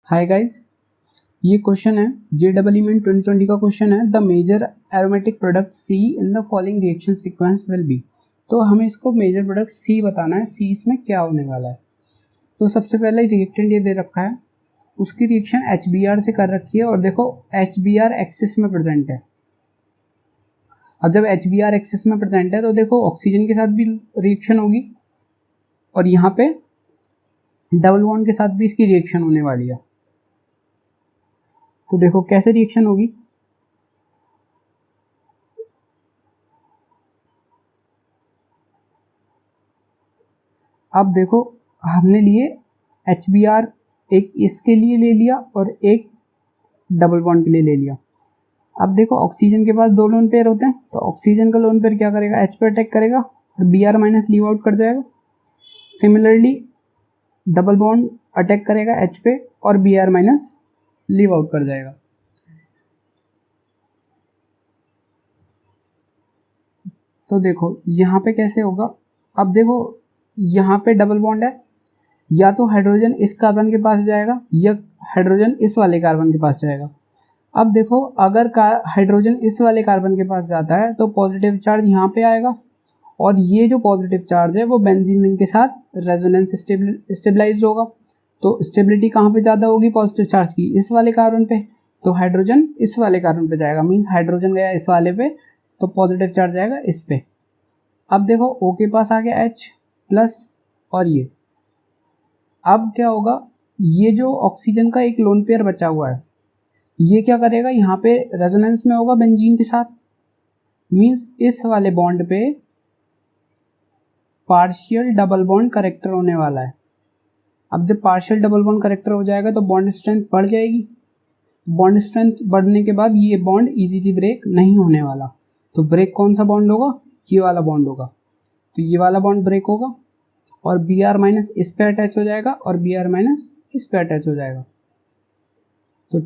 हाय guys, ये question है JEE में 2020 का क्वेश्चन है। The major aromatic product C in the following reaction sequence will be. तो हमें इसको मेजर प्रोडक्ट C बताना है, C इसमें क्या होने वाला है। तो सबसे पहले रिएक्टेंट ये दे रखा है, उसकी रिएक्शन HBr से कर रखी है और देखो HBr एक्सिस में प्रेजेंट है। अब जब HBr एक्सिस में प्रेजेंट है तो देखो ऑक्सीजन के साथ भी रिएक्शन होगी और यहाँ पे डबल बॉन्ड के साथ भी इसकी रिएक्शन होने वाली है। तो देखो कैसे रिएक्शन होगी। अब देखो हमने लिए HBr, एक इसके लिए ले लिया और एक डबल बॉन्ड के लिए ले लिया। अब देखो ऑक्सीजन के पास दो लोन पेयर होते हैं, तो ऑक्सीजन का लोन पेयर क्या करेगा, H पे अटैक करेगा और Br माइनस लीव आउट कर जाएगा। सिमिलरली डबल बॉन्ड अटैक करेगा H पे और Br माइनस लीव आउट कर जाएगा। तो देखो यहाँ पे कैसे होगा। अब देखो यहाँ पे डबल बॉन्ड है, या तो हाइड्रोजन इस कार्बन के पास जाएगा या हाइड्रोजन इस वाले कार्बन के पास जाएगा। अब देखो अगर हाइड्रोजन इस वाले कार्बन के पास जाता है तो पॉजिटिव चार्ज यहाँ पे आएगा और ये जो पॉजिटिव चार्ज है वो बेंजीन रिंग के साथ रेजोनेंस स्टेबलाइज होगा। तो स्टेबिलिटी कहाँ पे ज़्यादा होगी, पॉजिटिव चार्ज की इस वाले कार्बन पे, तो हाइड्रोजन इस वाले कार्बन पे जाएगा। मीन्स हाइड्रोजन गया इस वाले पे तो पॉजिटिव चार्ज जाएगा इस पे। अब देखो O के पास आ गया H प्लस और ये। अब क्या होगा, ये जो ऑक्सीजन का एक लोन पेयर बचा हुआ है ये क्या करेगा, यहाँ पे रेजोनेंस में होगा बेंजीन के साथ। मीन्स इस वाले बॉन्ड पे पार्शियल डबल बॉन्ड करेक्टर होने वाला है। अब जब पार्शियल डबल बॉन्ड करेक्टर हो जाएगा तो बॉन्ड स्ट्रेंथ बढ़ जाएगी। बॉन्ड स्ट्रेंथ बढ़ने के बाद ये बॉन्ड इजीली ब्रेक नहीं होने वाला। तो ब्रेक कौन सा बॉन्ड होगा, ये वाला बॉन्ड होगा। तो ये वाला बॉन्ड ब्रेक होगा और Br माइनस इस पे अटैच हो जाएगा और Br माइनस इस पे अटैच हो जाएगा। तो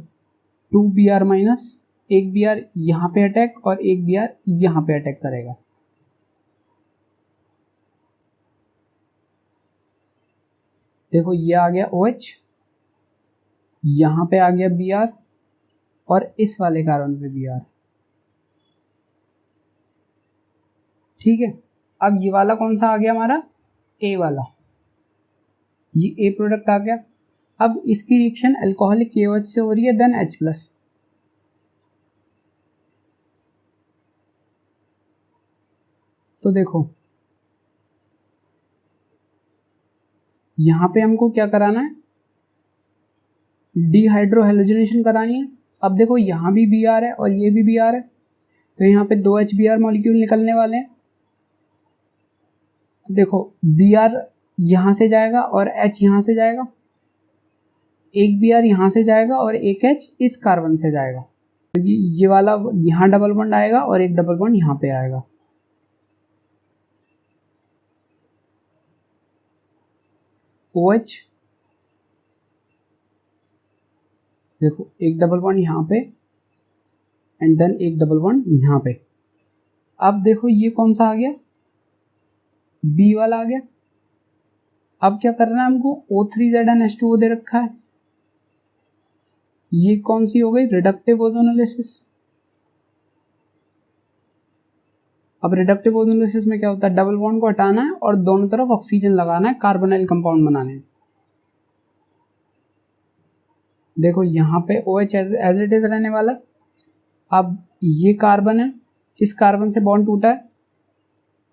2Br माइनस, एक Br यहाँ पे अटैक और एक Br यहाँ पे अटैक करेगा। देखो ये आ गया OH, यहाँ पे आ गया Br और इस वाले कार्बन पे Br। ठीक है, अब ये वाला कौन सा आ गया हमारा, A वाला, ये A प्रोडक्ट आ गया। अब इसकी रिएक्शन अल्कोहलिक KOH से हो रही है, देन H प्लस। तो देखो यहाँ पे हमको क्या कराना है, डिहाइड्रोहेलोजिनेशन करानी है। अब देखो यहाँ भी Br है और ये भी Br है, तो यहाँ पे दो HBr मॉलिक्यूल निकलने वाले हैं। तो देखो Br यहाँ से जाएगा और H यहाँ से जाएगा, एक Br यहाँ से जाएगा और एक H इस कार्बन से जाएगा। तो ये वाला यहाँ डबल बॉन्ड आएगा और एक डबल बॉन्ड यहाँ पे आएगा। OH, देखो एक डबल बॉन्ड यहाँ पे एंड देन एक डबल बॉन्ड यहाँ पे। अब देखो ये कौन सा आ गया, B वाला आ गया। अब क्या करना है हमको, O3ZnH2O दे रखा है, ये कौन सी हो गई, रिडक्टिव ओजोनोलिसिस। अब रिडक्टिव ओजोनोलिसिस में क्या होता है, डबल बॉन्ड को हटाना है और दोनों तरफ ऑक्सीजन लगाना है कार्बोनाइल कंपाउंड बनाने हैं। देखो यहाँ पे OH एज इट इज रहने वाला। अब ये कार्बन है, इस कार्बन से बॉन्ड टूटा है,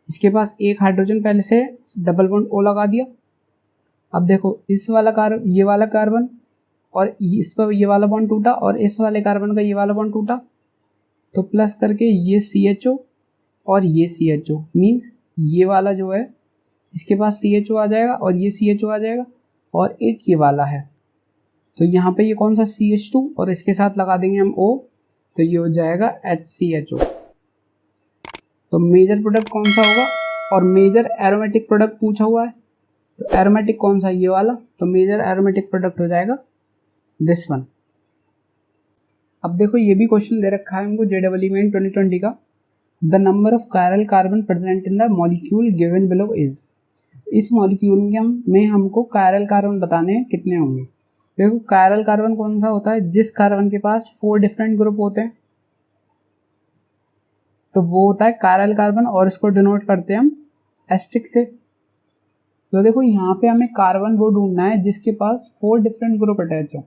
इसके पास एक हाइड्रोजन पहले से डबल बॉन्ड O लगा दिया। अब देखो इस वाला ये वाला कार्बन और इस पर ये वाला बॉन्ड टूटा और इस वाले कार्बन का ये वाला बॉन्ड टूटा, तो प्लस करके ये CHO और ये CHO। मीन्स ये वाला जो है इसके पास CHO आ जाएगा और ये CHO आ जाएगा और एक ये वाला है, तो यहाँ पे ये कौन सा CH2 और इसके साथ लगा देंगे हम O, तो ये हो जाएगा HCHO। तो मेजर प्रोडक्ट कौन सा होगा, और मेजर एरोमेटिक प्रोडक्ट पूछा हुआ है, तो एरोमेटिक कौन सा, ये वाला। तो मेजर एरोमेटिक प्रोडक्ट हो जाएगा दिस वन। अब देखो ये भी क्वेश्चन दे रखा है हमको JEE में 2020 का। The number of chiral carbon present in the molecule given below is. इस मॉलिक्यूल में हमको कायरल कार्बन बताने हैं कितने होंगे। देखो कायरल कार्बन कौन सा होता है, जिस कार्बन के पास 4 डिफरेंट ग्रुप होते हैं, तो वो होता है कायरल कार्बन, और इसको डिनोट करते हैं हम एस्ट्रिक से। तो देखो यहाँ पे हमें कार्बन वो ढूंढना है जिसके पास 4 डिफरेंट ग्रुप अटैच हो।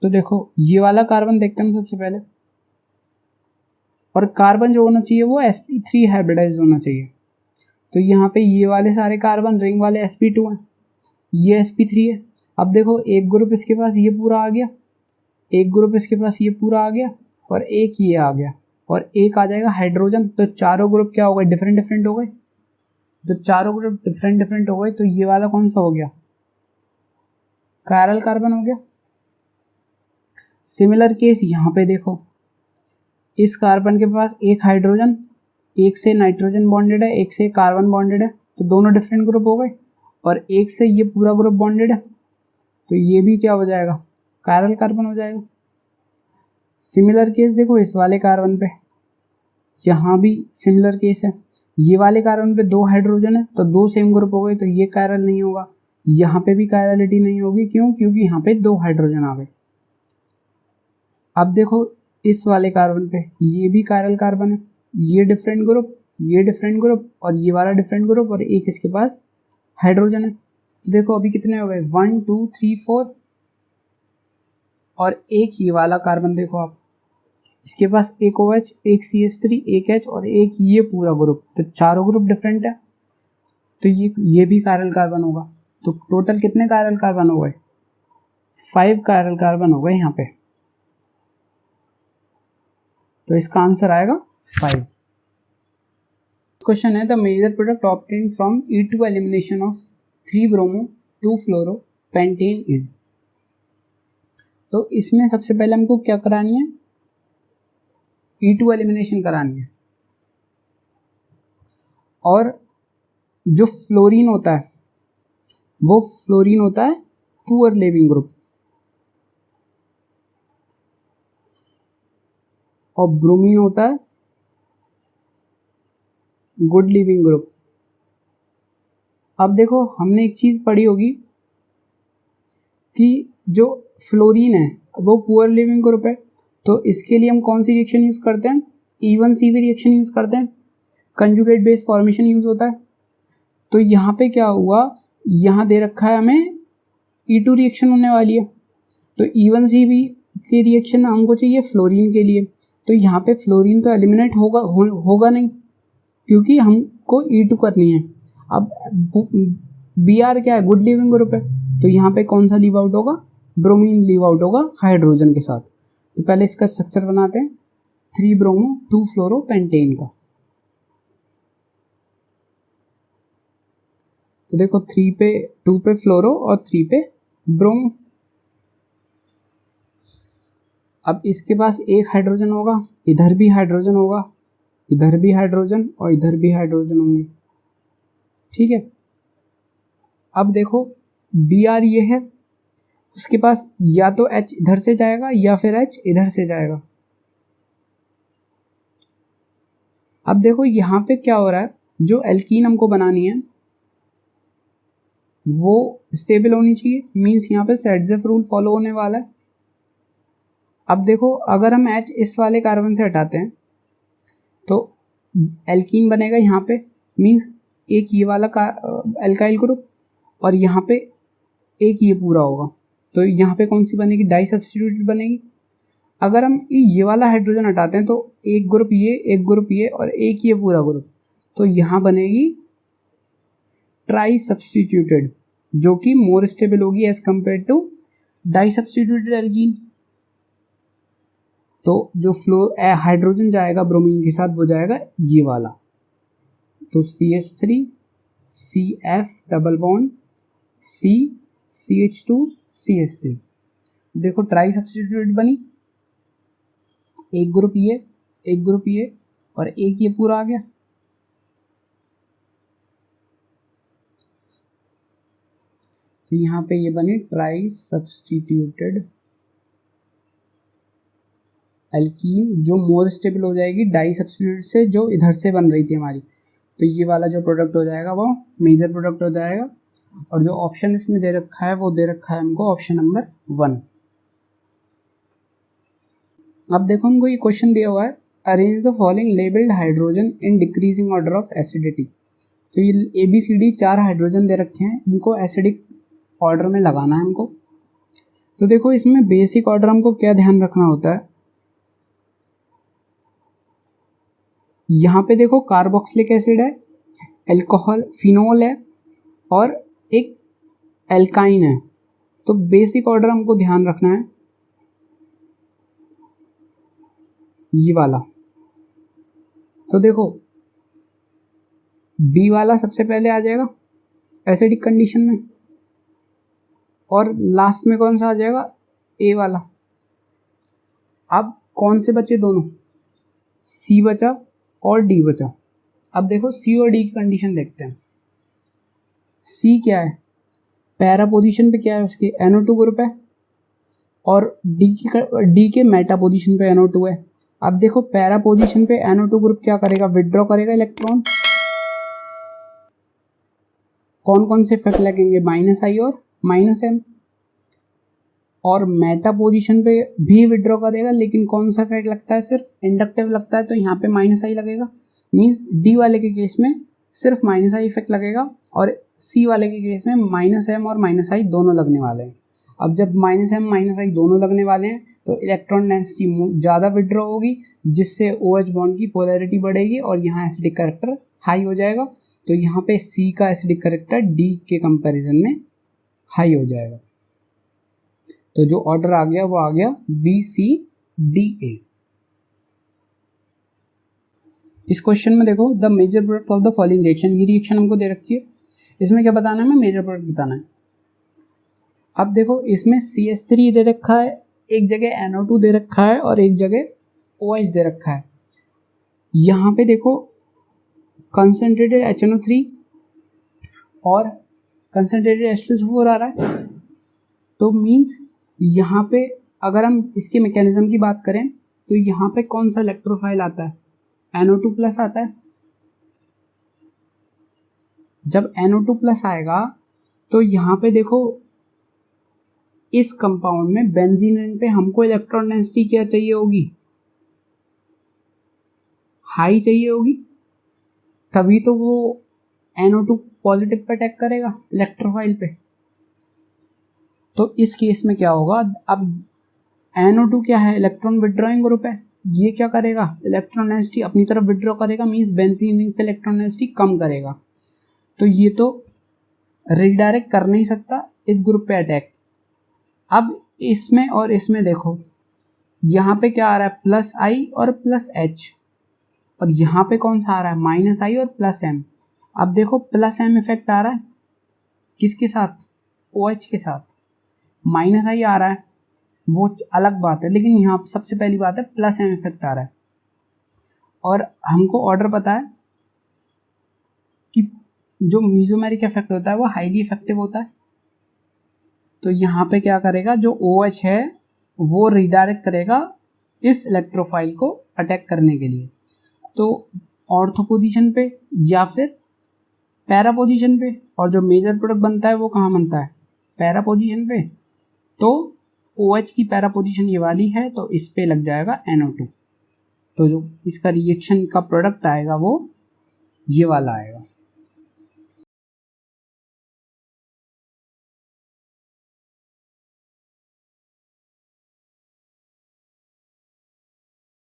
तो देखो ये वाला कार्बन देखते हैं सबसे पहले, और कार्बन जो होना चाहिए वो sp3 हाइब्रिडाइज होना चाहिए। तो यहाँ पे ये वाले सारे कार्बन रिंग वाले sp2 हैं, ये sp3 है। अब देखो एक ग्रुप इसके पास ये पूरा आ गया, एक ग्रुप इसके पास ये पूरा आ गया, और एक ये आ गया, और एक आ जाएगा हाइड्रोजन। तो चारों ग्रुप क्या हो गए, डिफरेंट डिफरेंट हो गए। तो चारों ग्रुप डिफरेंट डिफरेंट हो गए, तो ये वाला कौन सा हो गया, कायरल कार्बन हो गया। सिमिलर केस यहाँ पे देखो, इस कार्बन के पास एक हाइड्रोजन, एक से नाइट्रोजन बॉन्डेड है, एक से कार्बन बॉन्डेड है, तो दोनों डिफरेंट ग्रुप हो गए, और एक से ये पूरा ग्रुप बॉन्डेड है, तो ये भी क्या हो जाएगा, कायरल कार्बन हो जाएगा। सिमिलर केस देखो इस वाले कार्बन पे, यहाँ भी सिमिलर केस है। ये वाले कार्बन पे 2 हाइड्रोजन है, तो 2 सेम ग्रुप हो गए, तो ये कायरल नहीं होगा। यहाँ पे भी कायरलिटी नहीं होगी, क्यों, क्योंकि यहाँ पे 2 हाइड्रोजन आ गए। अब देखो इस वाले कार्बन पे ये भी कायरल कार्बन है, ये डिफरेंट ग्रुप, ये डिफरेंट ग्रुप, और ये वाला डिफरेंट ग्रुप, और एक इसके पास हाइड्रोजन है। तो देखो अभी कितने हो गए, 1 2 3 4, और एक ये वाला कार्बन देखो आप, इसके पास एक OH, एक CH3, एक H, और एक ये पूरा ग्रुप, तो चारों ग्रुप डिफरेंट है, तो ये भी कायरल कार्बन होगा। तो टोटल कितने कायरल कार्बन हो गए, 5 कायरल कार्बन हो गए यहाँ पे। तो इसका आंसर आएगा 5। क्वेश्चन है the major product obtain from E2 elimination of 3 bromo 2 fluoro pentane is. तो इसमें सबसे पहले हमको क्या करानी है, E2 एलिमिनेशन करानी है, और जो फ्लोरीन होता है वो फ्लोरीन होता है पुअर लिविंग ग्रुप, और ब्रोमीन होता है गुड लिविंग ग्रुप। अब देखो हमने एक चीज़ पढ़ी होगी कि जो फ्लोरीन है वो पुअर लिविंग ग्रुप है, तो इसके लिए हम कौन सी रिएक्शन यूज़ करते हैं, E1CB रिएक्शन यूज़ करते हैं, कंजुगेट बेस फॉर्मेशन यूज़ होता है। तो यहाँ पे क्या हुआ, यहाँ दे रखा है हमें E2 रिएक्शन होने वाली है, तो E1CB की रिएक्शन हमको चाहिए फ्लोरीन के लिए, तो यहाँ पे फ्लोरीन तो एलिमिनेट होगा नहीं, क्योंकि हमको E2 करनी है। अब Br क्या है, गुड लिविंग ग्रुप है, तो यहाँ पे कौन सा लीव आउट होगा, ब्रोमीन लीव आउट होगा हाइड्रोजन के साथ। तो पहले इसका स्ट्रक्चर बनाते हैं, 3 ब्रोमो 2 फ्लोरो पेंटेन का। तो देखो 2 पे फ्लोरो और 3 पे ब्रोमो। अब इसके पास एक हाइड्रोजन होगा, इधर भी हाइड्रोजन होगा, इधर भी हाइड्रोजन, और इधर भी हाइड्रोजन होंगे, ठीक है। अब देखो Br ये है, उसके पास या तो H इधर से जाएगा या फिर H इधर से जाएगा। अब देखो यहाँ पे क्या हो रहा है, जो एल्कीन हमको बनानी है वो स्टेबल होनी चाहिए, मीन्स यहाँ पे सेडजेफ रूल फॉलो होने वाला है। अब देखो अगर हम H इस वाले कार्बन से हटाते हैं तो एल्कीन बनेगा यहाँ पे, मीन्स एक ये वाला एल्काइल ग्रुप, और यहाँ पे एक ये पूरा होगा, तो यहाँ पे कौन सी बनेगी, डाई सब्स्टिट्यूटेड बनेगी। अगर हम ये वाला हाइड्रोजन हटाते हैं तो एक ग्रुप ये, एक ग्रुप ये, और एक ये पूरा ग्रुप, तो यहाँ बनेगी ट्राई सब्स्टिट्यूटेड, जो कि मोर स्टेबल होगी as compare to di substituted alkene. तो जो हाइड्रोजन जाएगा ब्रोमीन के साथ वो जाएगा ये वाला, तो CH3 CF double bond C CH2 CH3। देखो ट्राई सब्स्टिट्यूटेड बनी, एक ग्रुप ये, एक ग्रुप ये, और एक ये पूरा आ गया। तो यहाँ पे ये बनी ट्राई सब्स्टिट्यूटेड एल्कीन, जो मोर स्टेबल हो जाएगी डाई सब्स्टिट्यूट से जो इधर से बन रही थी हमारी। तो ये वाला जो प्रोडक्ट हो जाएगा वो मेजर प्रोडक्ट हो जाएगा, और जो ऑप्शन इसमें दे रखा है वो दे रखा है हमको ऑप्शन नंबर 1। अब देखो हमको ये क्वेश्चन दिया हुआ है, arrange the following labelled hydrogen in decreasing order of acidity. तो ये ABCD 4 हाइड्रोजन दे रखे हैं, इनको एसिडिक ऑर्डर में लगाना है हमको। तो देखो इसमें बेसिक ऑर्डर हमको क्या ध्यान रखना होता है, यहाँ पे देखो कार्बोक्सिलिक एसिड है, अल्कोहल फिनोल है और एक एल्काइन है। तो बेसिक ऑर्डर हमको ध्यान रखना है ये वाला। तो देखो बी वाला सबसे पहले आ जाएगा एसिडिक कंडीशन में, और लास्ट में कौन सा आ जाएगा, ए वाला। अब कौन से बचे दोनों, सी बचा और डी बचा। अब देखो सी और डी की कंडीशन देखते हैं। सी क्या है, पैरा पोजीशन पे क्या है उसके, NO2 ग्रुप है, और डी के मेटा पोजीशन पे NO2 है। अब देखो पैरा पोजीशन पे NO2 ग्रुप क्या करेगा, विड्रॉ करेगा इलेक्ट्रॉन। कौन कौन से इफेक्ट लगेंगे, -I और -M। और मेटा पोजीशन पे भी विड्रॉ करेगा, लेकिन कौन सा इफेक्ट लगता है, सिर्फ इंडक्टिव लगता है, तो यहाँ पे -I लगेगा। मीन्स डी वाले के केस में सिर्फ -I इफेक्ट लगेगा, और सी वाले के केस में -M और -I दोनों लगने वाले हैं। अब जब -M -I दोनों लगने वाले हैं तो इलेक्ट्रॉन डेंसिटी ज़्यादा विड्रॉ होगी, जिससे OH बॉन्ड की पोलैरिटी बढ़ेगी और यहाँ एसिडिक कैरेक्टर हाई हो जाएगा। तो यहाँ पे सी का एसिडिक कैरेक्टर डी के कंपैरिजन में हाई हो जाएगा। तो जो ऑर्डर आ गया वो आ गया BCDA। इस क्वेश्चन में देखो the major product of the following reaction, ये रिएक्शन हमको दे रखी है, इसमें क्या बताना है, हमें मेजर प्रोडक्ट बताना है। अब देखो इसमें CH3 दे रखा है, एक जगह NO2 दे रखा है और एक जगह OH दे रखा है। यहाँ पे देखो कंसनट्रेटेड HNO3 और कंसनट्रेटेड H2SO4 आ रहा है। तो मीन्स यहाँ पे अगर हम इसके मैकेनिज्म की बात करें तो यहाँ पे कौन सा इलेक्ट्रोफाइल आता है, NO2+ आता है। जब NO2+ आएगा तो यहाँ पे देखो इस कंपाउंड में बेंजीन रिंग पे हमको इलेक्ट्रॉन डेंसिटी क्या चाहिए होगी, हाई चाहिए होगी, तभी तो वो NO2 पॉजिटिव पे अटैक करेगा इलेक्ट्रोफाइल पे। तो इस केस में क्या होगा, अब NO2 क्या है, इलेक्ट्रॉन विड्रॉइंग ग्रुप है, ये क्या करेगा, इलेक्ट्रॉन डेंसिटी अपनी तरफ विड्रॉ करेगा, मींस बेंजीन रिंग पे इलेक्ट्रॉन डेंसिटी कम करेगा। तो ये तो रीडायरेक्ट कर नहीं सकता इस ग्रुप पे अटैक। अब इसमें और इसमें देखो यहाँ पे क्या आ रहा है, +I और +H, और यहाँ पे कौन सा आ रहा है, -I और +M। अब देखो +M इफेक्ट आ रहा है किसके साथ, OH के साथ। -I आ रहा है वो अलग बात है, लेकिन यहाँ सबसे पहली बात है +M इफेक्ट आ रहा है। और हमको ऑर्डर पता है कि जो मीजोमेरिक इफेक्ट होता है वो हाईली इफेक्टिव होता है। तो यहाँ पे क्या करेगा, जो OH है वो रिडायरेक्ट करेगा इस इलेक्ट्रोफाइल को अटैक करने के लिए। तो ऑर्थो पोजीशन पे या फिर पैरा पोजीशन पे, और जो मेजर प्रोडक्ट बनता है वो कहाँ बनता है, पैरा पोजीशन पे। तो OH की पैरा पोजीशन ये वाली है, तो इस पे लग जाएगा NO2। तो जो इसका रिएक्शन का प्रोडक्ट आएगा वो ये वाला आएगा।